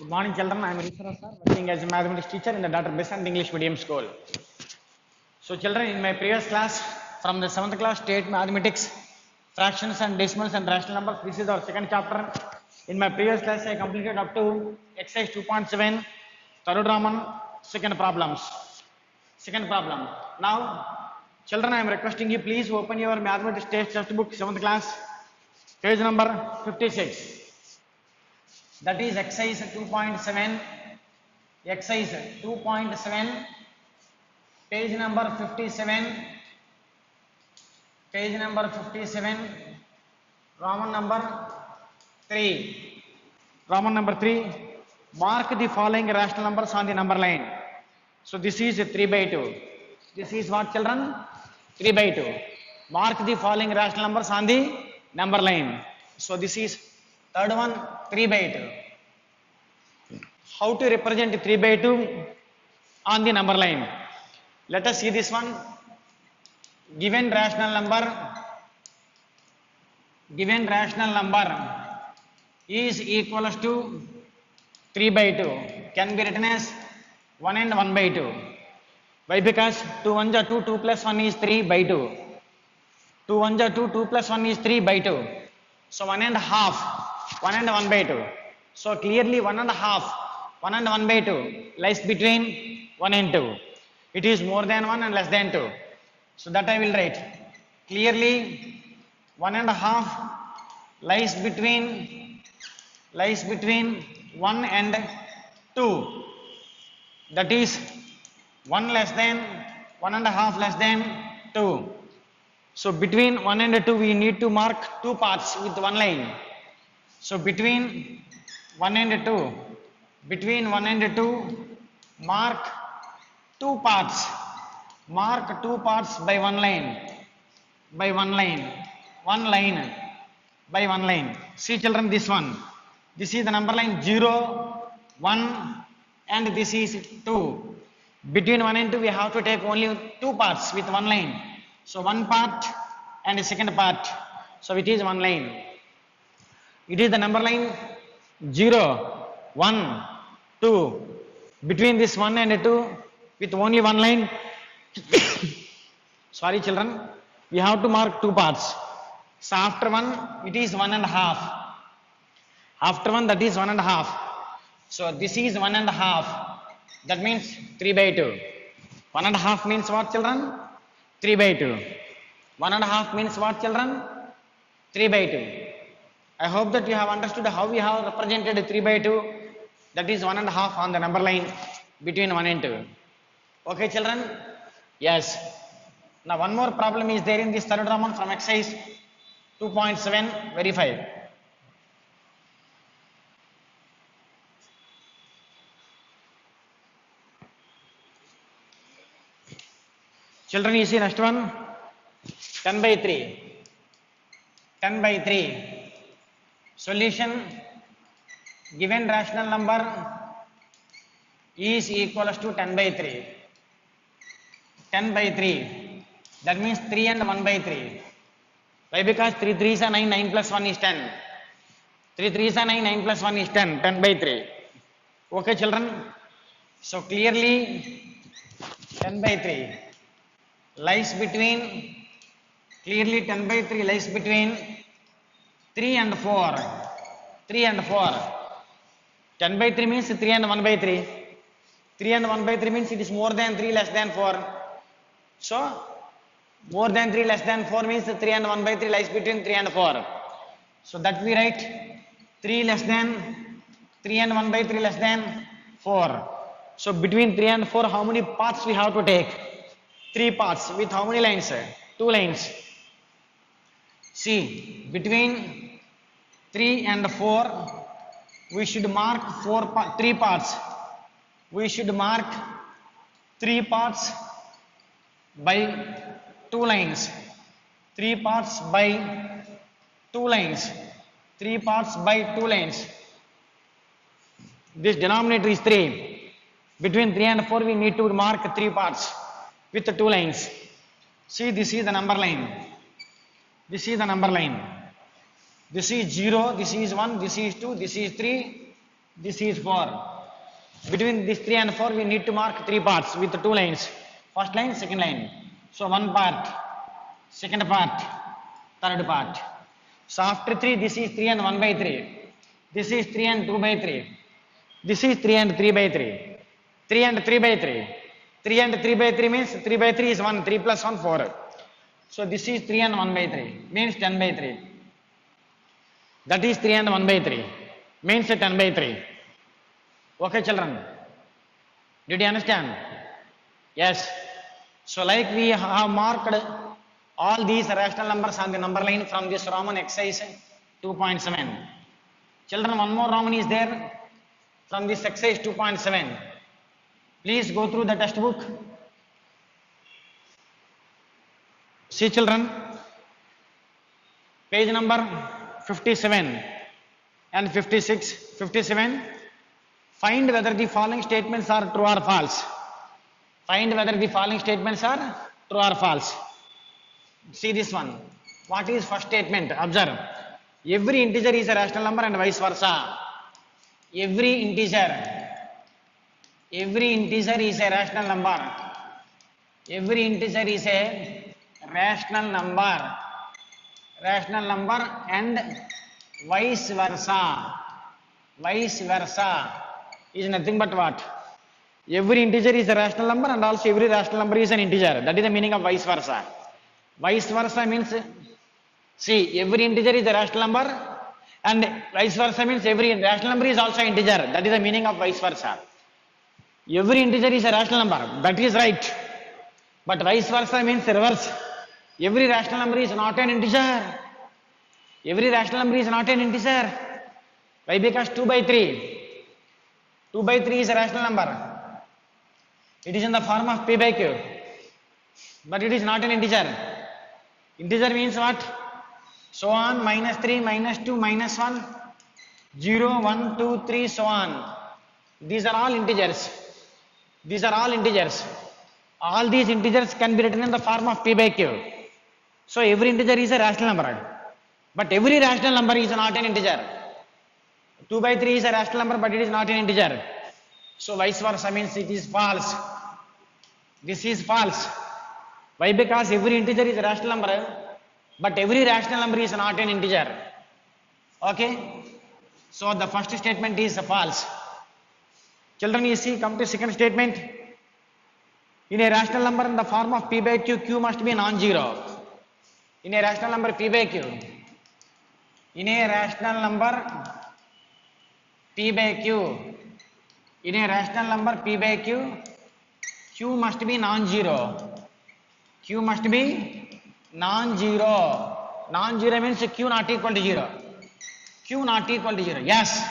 Good morning, children. I am Rishara sir, working as a mathematics teacher in the Dr. Besant English Medium School. So, children, in my previous class, from the 7th class, state mathematics, fractions and decimals and rational numbers, this is our second chapter. In my previous class, I completed up to exercise 2.7, third Raman, second problems. Second problem. Now, children, I am requesting you, please open your mathematics textbook, 7th class, page number 56. That is exercise 2.7, exercise 2.7, page number 57, page number 57, Roman number 3. Roman number 3, mark the following rational numbers on the number line. So this is 3 by 2. This is what, children? 3 by 2. Mark the following rational numbers on the number line. So this is third one, 3 by 2. How to represent 3 by 2 on the number line? Let us see this one. Given rational number is equals to 3 by 2 can be written as 1 and 1 by 2. Why? Because 2 1 are 2, 2 plus 1 is 3 by 2. 2 1 are 2, 2 plus 1 is 3 by 2. So 1 and half, 1 and 1 by 2. So clearly 1 and half, 1 and 1 by 2 lies between 1 and 2. It is more than 1 and less than 2. So that I will write. Clearly 1 and half lies between 1 and 2. That is 1 less than, 1 and half less than 2. So between 1 and 2 we need to mark two parts with one line. So between 1 and 2, mark two parts. Mark two parts by one line. By one line. One line. By one line. See, children, this one. This is the number line 0, 1 and this is 2. Between 1 and 2 we have to take only two parts with one line. So one part and a second part. So it is one line. It is the number line 0, 1, 2. Between this 1 and 2 with only one line. Sorry, children. We have to mark two parts. So after one it is 1 and half. After one that is 1 and half. So this is 1 and half. That means 3 by 2. 1 and half means what, children? 3 by 2. 1 and half means what, children? 3 by 2. I hope that you have understood how we have represented 3 by 2. That is 1 and half on the number line between 1 and 2. Okay, children? Yes. Now one more problem is there in this third Raman from exercise 2.7. Verify. Children, you see next one, 10 by 3. 10 by 3. Solution, given rational number is equals to 10 by 3. 10 by 3. That means 3 and 1 by 3. Why? Because 3 3s are 9, 9 plus 1 is 10. 3 3s are 9, 9 plus 1 is 10, 10 by 3. Okay, children? So clearly 10 by 3 lies between, clearly 10 by 3 lies between 3 and 4. 3 and 4. 10 by 3 means 3 and 1 by 3. 3 and 1 by 3 means it is more than 3 less than 4. So more than 3 less than 4 means 3 and 1 by 3 lies between 3 and 4. So that we write 3 less than, 3 and 1 by 3 less than 4. So between 3 and 4 how many parts we have to take? 3 parts with how many lines? 2 lines. See, between 3 and 4 we should mark 3 parts. We should mark 3 parts by 2 lines. 3 parts by 2 lines. 3 parts by 2 lines. This denominator is 3. Between 3 and 4 we need to mark 3 parts with 2 lines. See, this is the number line. This is the number line. This is 0, this is 1, this is 2, this is 3, This is 4. Between this 3 and 4, we need to mark 3 parts with 2 lines. First line, second line. So 1 part, second part, third part. So after 3, this is 3 and 1 by 3. This is 3 and 2 by 3. This is 3 and 3 by 3. 3 and 3 by 3. 3 and 3 by 3 means 3 by 3 is 1. 3 plus 1, 4. So this is 3 and 1 by 3. Means 10 by 3. That is 3 and 1 by 3. Means 10 by 3. Okay, children. Did you understand? Yes. So like we have marked all these rational numbers on the number line from this Roman exercise 2.7. Children, one more Roman is there from this exercise 2.7. Please go through the textbook. See children, page number 57 and 56, 57. Find whether the following statements are true or false. Find whether the following statements are true or false. See this one. What is first statement? Observe. Every integer is a rational number and vice versa. Every integer is a rational number. Every integer is a rational number. Rational number and vice versa. Vice versa is nothing but what? Every integer is a rational number and also every rational number is an integer. That is the meaning of vice versa. Vice versa means, see, every integer is a rational number and vice versa means every rational number is also an integer. That is the meaning of vice versa. Every integer is a rational number. That is right. But vice versa means reverse. Every rational number is not an integer. Every rational number is not an integer. Why? Because 2 by 3. 2 by 3 is a rational number. It is in the form of p by q. But it is not an integer. Integer means what? So on, minus 3, minus 2, minus 1, 0, 1, 2, 3, so on. These are all integers. These are all integers. All these integers can be written in the form of p by q. So every integer is a rational number. But every rational number is not an integer. 2 by 3 is a rational number, but it is not an integer. So vice versa means it is false. This is false. Why? Because every integer is a rational number, but every rational number is not an integer. Okay? So the first statement is false. Children, you see, come to second statement. In a rational number in the form of p by q, q must be non-zero. In a rational number p by q. In a rational number p by q. In a rational number p by q, q must be non-zero. Q must be non-zero. Non-zero means q not equal to 0. Q not equal to 0. Yes.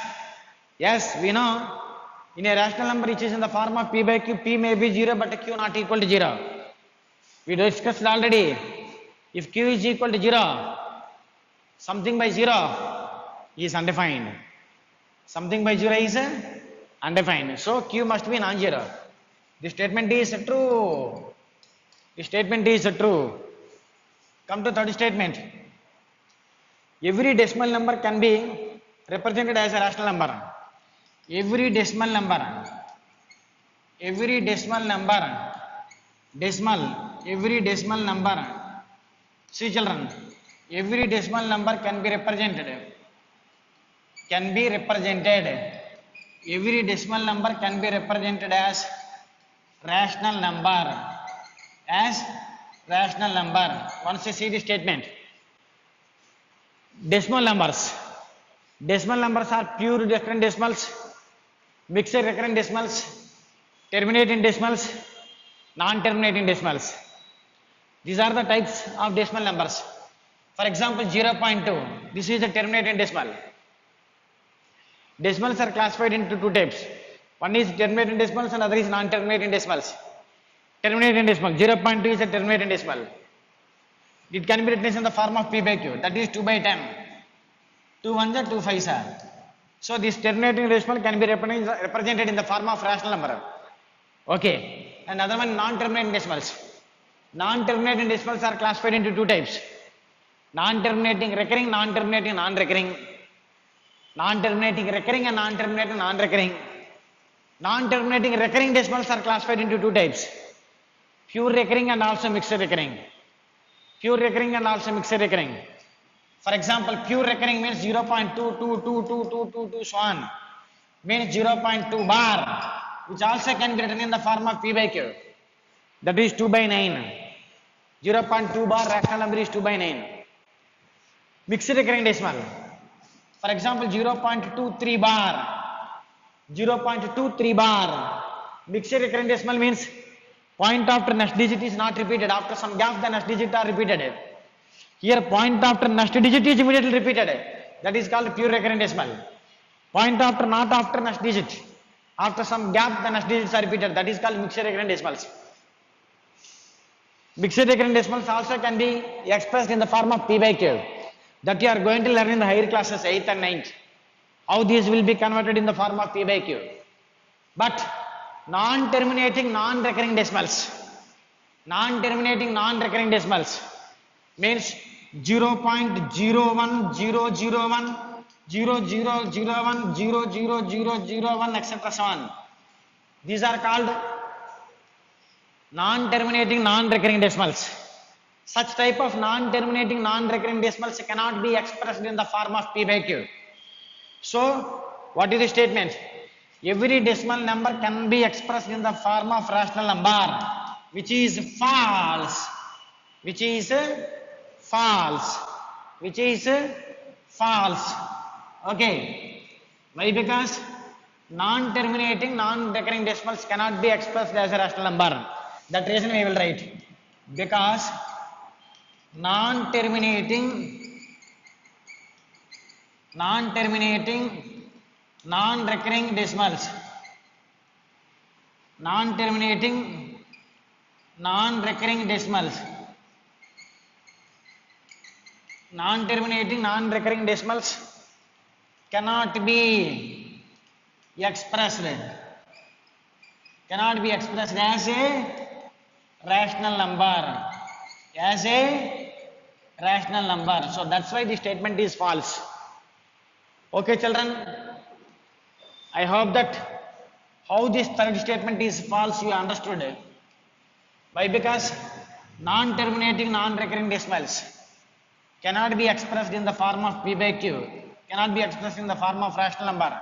Yes, we know. In a rational number which is in the form of p by q, p may be 0 but q not equal to 0. We discussed already. If q is equal to 0, something by 0 is undefined. Something by 0 is undefined. So q must be non-zero. This statement is true. This statement is true. Come to third statement. Every decimal number can be represented as a rational number. Every decimal number, every decimal number, every decimal number. See children, every decimal number can be represented. Every decimal number can be represented as rational number. As rational number. Once you see the statement. Decimal numbers. Decimal numbers are pure recurrent decimals, mixed recurrent decimals, terminating decimals, non-terminating decimals. These are the types of decimal numbers. For example, 0.2. This is a terminating decimal. Decimals are classified into two types. One is terminating decimals and other is non-terminating decimals. Terminating decimal, 0.2 is a terminating decimal. It can be written in the form of p by q, that is 2 by 10. 2 ones are 2 5s are. So this terminating decimal can be represented in the form of rational number. Okay. And other one, non-terminating decimals. Non-terminating decimals are classified into two types. Non-terminating recurring, non-terminating non-recurring. Non-terminating recurring and non-terminating non-recurring. Non-terminating recurring decimals are classified into two types: pure recurring and also mixed recurring. Pure recurring and also mixed recurring. For example, pure recurring means 0.222222 so on, means 0.2 bar, which also can be written in the form of P by Q. That is 2 by 9. 0.2 bar rational number is 2 by 9. Mixed recurring decimal. For example, 0.23 bar. 0.23 bar. Mixed recurring decimal means point after next digit is not repeated. After some gap, the next digit are repeated. Here, point after next digit is immediately repeated. That is called pure recurring decimal. Point after, not after next digit. After some gap, the next digits are repeated. That is called mixed recurring decimals. Mixed recurring decimals also can be expressed in the form of P by Q. That you are going to learn in the higher classes 8th and 9th. How these will be converted in the form of P by Q. But non-terminating non-recurring decimals. Non-terminating non-recurring decimals means 0.01001, 0001, 00001, etc. so on. These are called non-terminating non-recurring decimals. Such type of non-terminating non-recurring decimals cannot be expressed in the form of P by Q. So, what is the statement? Every decimal number can be expressed in the form of rational number, which is false. Which is false. Which is false. Okay. Why? Because non-terminating non-recurring decimals cannot be expressed as a rational number. That reason we will write. Because non-terminating non-recurring decimals. Non-terminating non-recurring decimals. Non-terminating non-recurring decimals cannot be expressed as a rational number. As a rational number. So that's why the statement is false. Okay, children. I hope that how this third statement is false you understood. Why? Because non-terminating non-recurring decimals cannot be expressed in the form of P by Q, cannot be expressed in the form of rational number.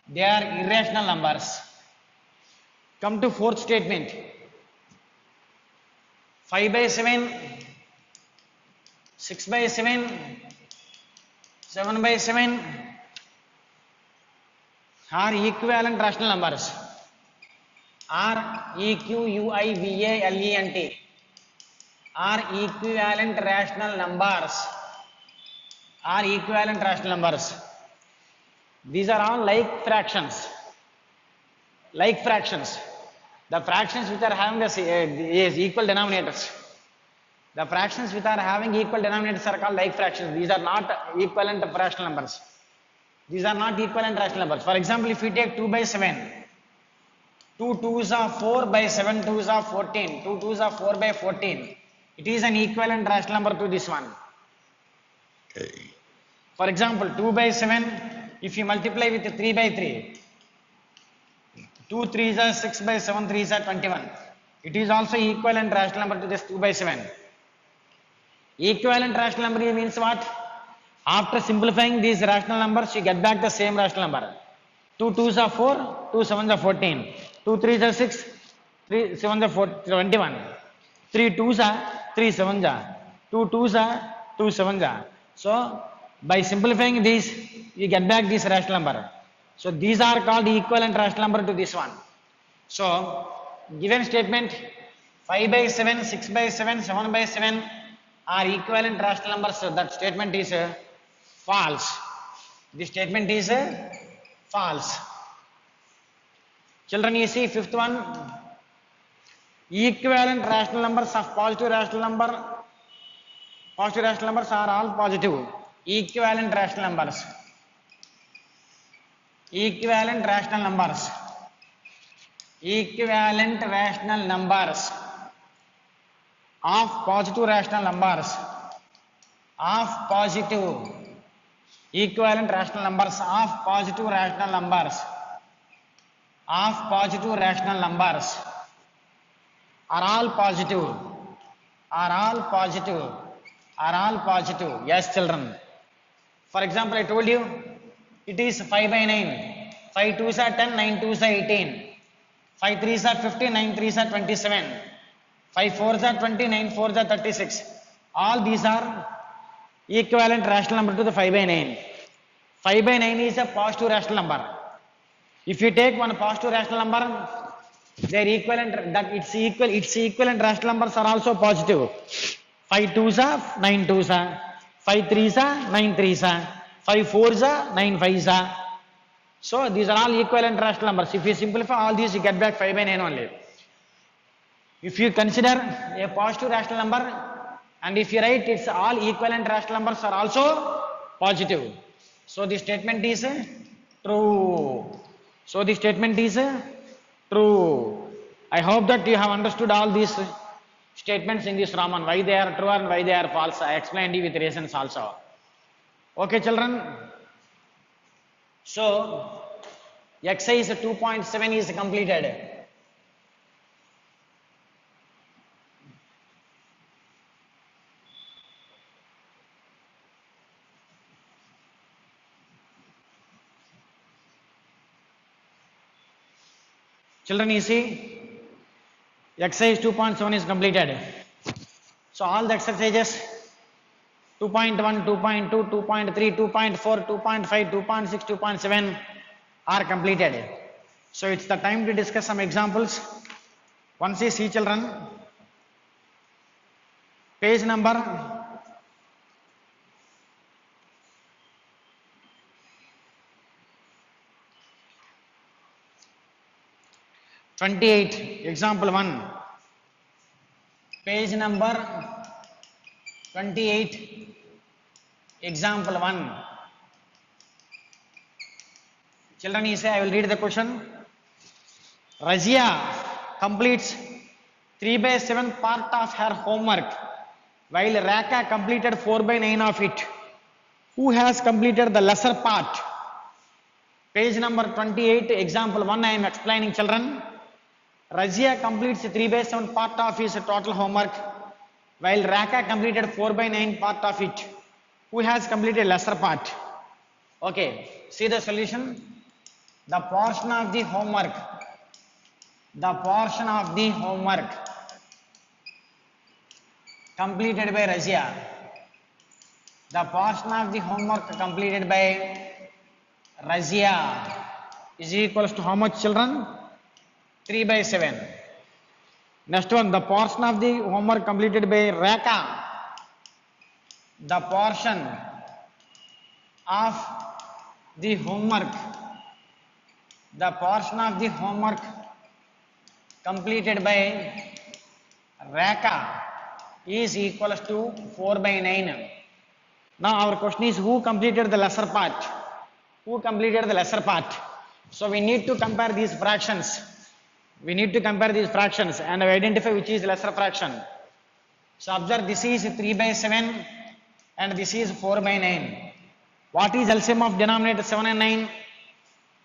They are irrational numbers. Come to fourth statement. 5 by 7, 6 by 7, 7 by 7 are equivalent rational numbers. Are equivalent are equivalent rational numbers. Are equivalent rational numbers. These are all like fractions. Like fractions. The fractions which are having is equal denominators. The fractions which are having equal denominators are called like fractions. These are not equivalent rational numbers. These are not equivalent rational numbers. For example, if we take 2 by 7, 2 2s are 4 by 7 2s are 14, 2 2s are 4 by 14. It is an equivalent rational number to this one. For example, 2 by 7, if you multiply with 3 by 3, 2 3s are 6 by 7 3s are 21. It is also equivalent rational number to this 2 by 7. Equivalent rational number means what? After simplifying these rational numbers, you get back the same rational number. 2 2s are 4, 2 7s are 14, 2 3s are 6, 3 7s are 21, 3 2s are 3 7s are, 2 2s are 2 7s are. So, by simplifying these, you get back this rational number. So, these are called equivalent rational number to this one. So, given statement 5 by 7, 6 by 7, 7 by 7 are equivalent rational numbers. So that statement is false. This statement is false. Children, you see fifth one. Equivalent rational numbers of positive rational number. Positive rational numbers are all positive. Equivalent rational numbers. Equivalent rational numbers. Equivalent rational numbers of positive rational numbers. Of positive equivalent rational numbers of positive rational numbers are all positive, yes children. For example, I told you it is 5 by 9, 5 2s are 10, 9 2s are 18, 5 3s are 15, 9 3s are 27, 5 4s are 20, 9 4s are 36. All these are equivalent rational number to the 5 by 9. 5 by 9 is a positive rational number. If you take one positive rational number, their equivalent, that its equivalent rational numbers are also positive. 5 2s are 9 2s are, 5 3s are 9 3s are, 5 4s are 9 5s are. So these are all equivalent rational numbers. If you simplify all these, you get back 5 by 9 only. If you consider a positive rational number, and if you write its all equivalent rational numbers are also positive. So the statement is true. True. I hope that you have understood all these statements in this Raman, why they are true and why they are false. I explained you with reasons also. Okay, children. So exercise 2.7 is completed. Children, you see, exercise 2.7 is completed. So all the exercises 2.1, 2.2, 2.3, 2.4, 2.5, 2.6, 2.7 are completed. So it's the time to discuss some examples. Once you see, children, page number 28, example 1, page number 28, example 1. Children, you say, I will read the question. Razia completes 3 by 7 part of her homework, while Raka completed 4 by 9 of it. Who has completed the lesser part? Page number 28, example 1, I am explaining, children. Razia completes 3 by 7 part of his total homework, while Raka completed 4 by 9 part of it. Who has completed lesser part? Okay, see the solution. The portion of the homework completed by Razia. The portion of the homework completed by Razia is equals to how much, children? 3 by 7. Next one, the portion of the homework completed by Raka. The portion of the homework completed by Raka is equals to 4 by 9. Now our question is, who completed the lesser part? So we need to compare these fractions. And identify which is lesser fraction. So observe, this is 3 by 7 and this is 4 by 9. What is LCM of denominator 7 and 9?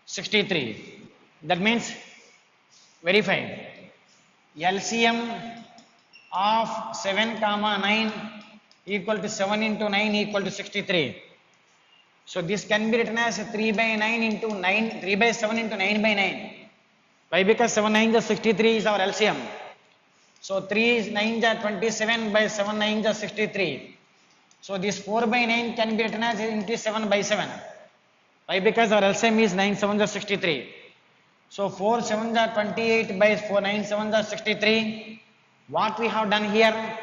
63. That means, verify. LCM of 7 comma 9 equal to 7 into 9 equal to 63. So this can be written as 3 by 9 into 9, 3 by 7 into 9 by 9. Why? Because 7 9 is 63 is our LCM. So 3 9 is 27 by 7 9 is 63. So this 4 by 9 can be written as into 7 by 7. Why? Because our LCM is 9 7 is 63. So 4 7 is 28 by 4 9 7 is 63. What we have done here?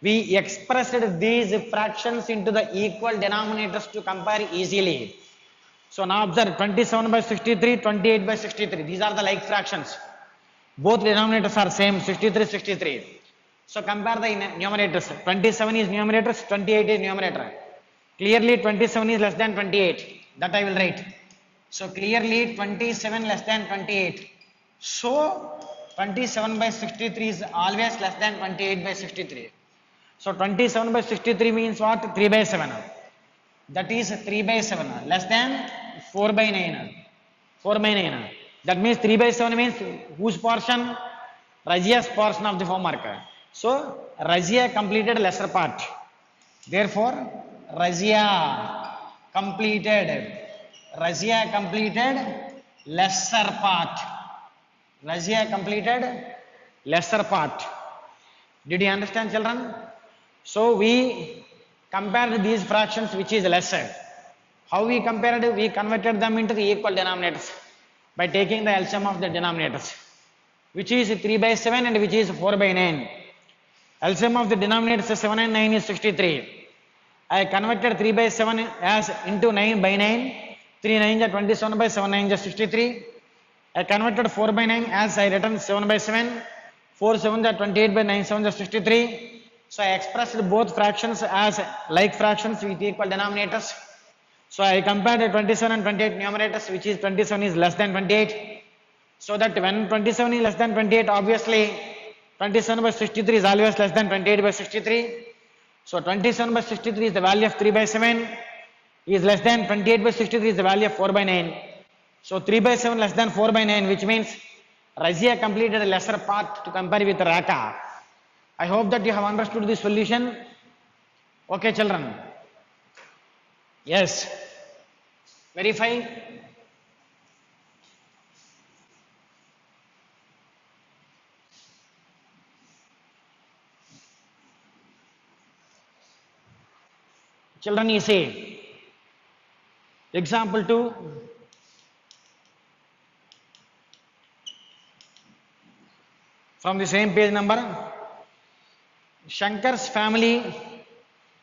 We expressed these fractions into the equal denominators to compare easily. So now observe, 27 by 63, 28 by 63. These are the like fractions. Both denominators are same, 63, 63. So compare the numerators. 27 is numerator, 28 is numerator. Clearly 27 is less than 28. That I will write. So clearly 27 less than 28. So 27 by 63 is always less than 28 by 63. So 27 by 63 means what? 3 by 7. that is 3 by 7 less than 4 by 9. 4 by 9. That means 3 by 7 means whose portion? Razia's portion of the homework. So Razia completed lesser part. Therefore, Razia completed lesser part. Razia completed lesser part. Did you understand, children? So we compared these fractions which is lesser. How we compared? We converted them into the equal denominators by taking the LCM of the denominators, which is 3 by 7 and which is 4 by 9. LCM of the denominators is 7 and 9 is 63. I converted 3 by 7 as into 9 by 9. 3 9 is 27 by 7 9 is 63. I converted 4 by 9 as I written 7 by 7. 4 7 is 28 by 9 7 is 63. So I expressed both fractions as like fractions with equal denominators. So I compared 27 and 28 numerators, which is 27 is less than 28. So that when 27 is less than 28, obviously 27 by 63 is always less than 28 by 63. So 27 by 63 is the value of 3 by 7, is less than 28 by 63 is the value of 4 by 9. So 3 by 7 less than 4 by 9, which means Razia completed a lesser part to compare with Raka. I hope that you have understood the solution. Okay, children. Yes. Verify. Children, you see. Example 2. From the same page number. Shankar's family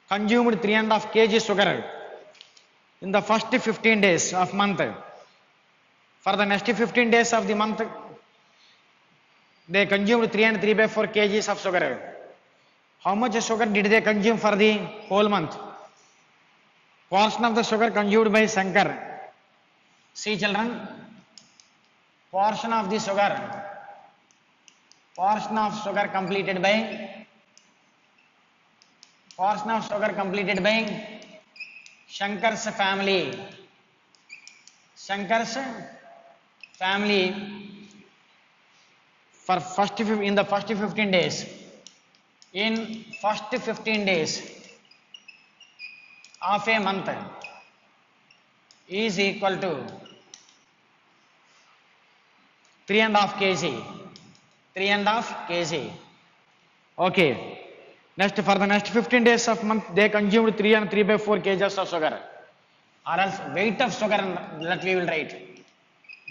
consumed 3.5 kg sugar in the first 15 days of month. For the next 15 days of the month, they consumed 3 and 3 by 4 kgs of sugar. How much sugar did they consume for the whole month? Portion of the sugar consumed by Shankar. See, children, portion of sugar completed by Shankar's family. Shankar's family for in the first 15 days. In first 15 days of a month is equal to 3.5 kg. 3.5 kg. Okay. Next, for the next 15 days of month, they consumed 3 and 3 by 4 kgs of sugar. Or else weight of sugar that we will write.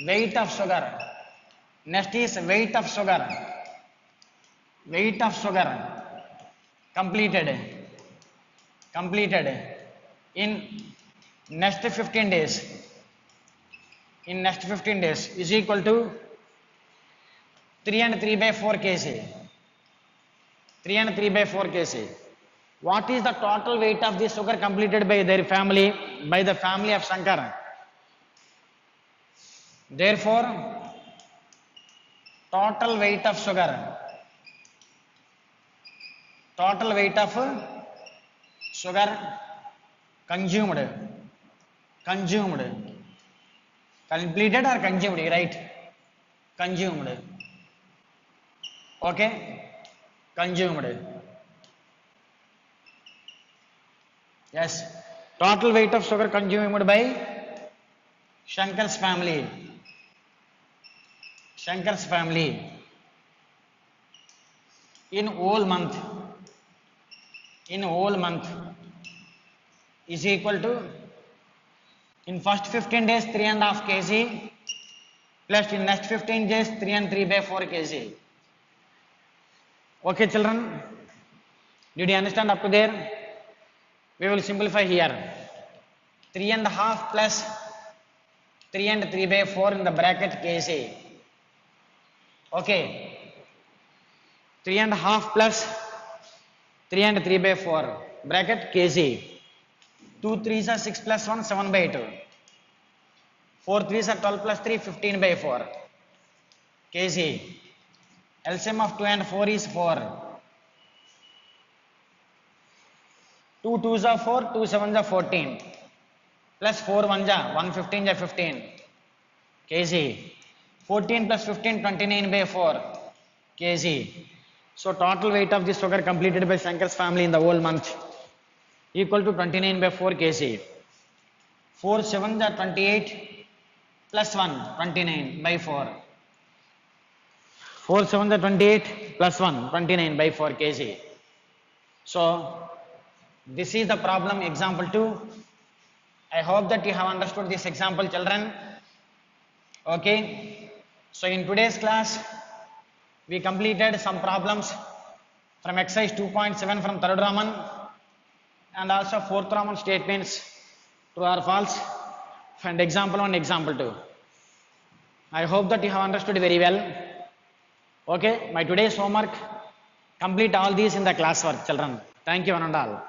Weight of sugar. Next is weight of sugar. Weight of sugar completed in next 15 days. In next 15 days is equal to 3 and 3 by 4 kg. 3 and 3 by 4 kg. What is the total weight of the sugar completed by their family, by the family of Shankar? Therefore, total weight of sugar consumed, completed or consumed, right? Consumed. Okay, consumed. Yes, total weight of sugar consumed by Shankar's family. Shankar's family in whole month is equal to, in first 15 days 3.5 kg plus in next 15 days 3 and 3 by 4 kg. Okay, children, did you understand up to there? We will simplify here. 3.5 plus 3 and 3 by 4 in the bracket kg. Okay, 3.5 plus 3 and 3 by 4 bracket kg. 2 3s are 6 plus 1 7 by 2. 4 3s are 12 plus 3 15 by 4 kg. LCM of 2 and 4 is 4. 2 2s are 4, 2 7s are 14. plus 4 1 ja 115 ja 15 kg. 14 plus 15 29 by 4 kg. So total weight of this sugar completed by Shankar's family in the whole month equal to 29 by 4 kg. 4 7 ja 28 plus 1 29 by 4. 4 7 ja 28 plus 1 29 by 4 kg. So this is the problem example 2. I hope that you have understood this example, children. Okay. So in today's class, we completed some problems from exercise 2.7 from third Roman and also fourth Roman statements true or false and example 1, example 2. I hope that you have understood very well. Okay, my today's homework, complete all these in the classwork, children. Thank you one and all.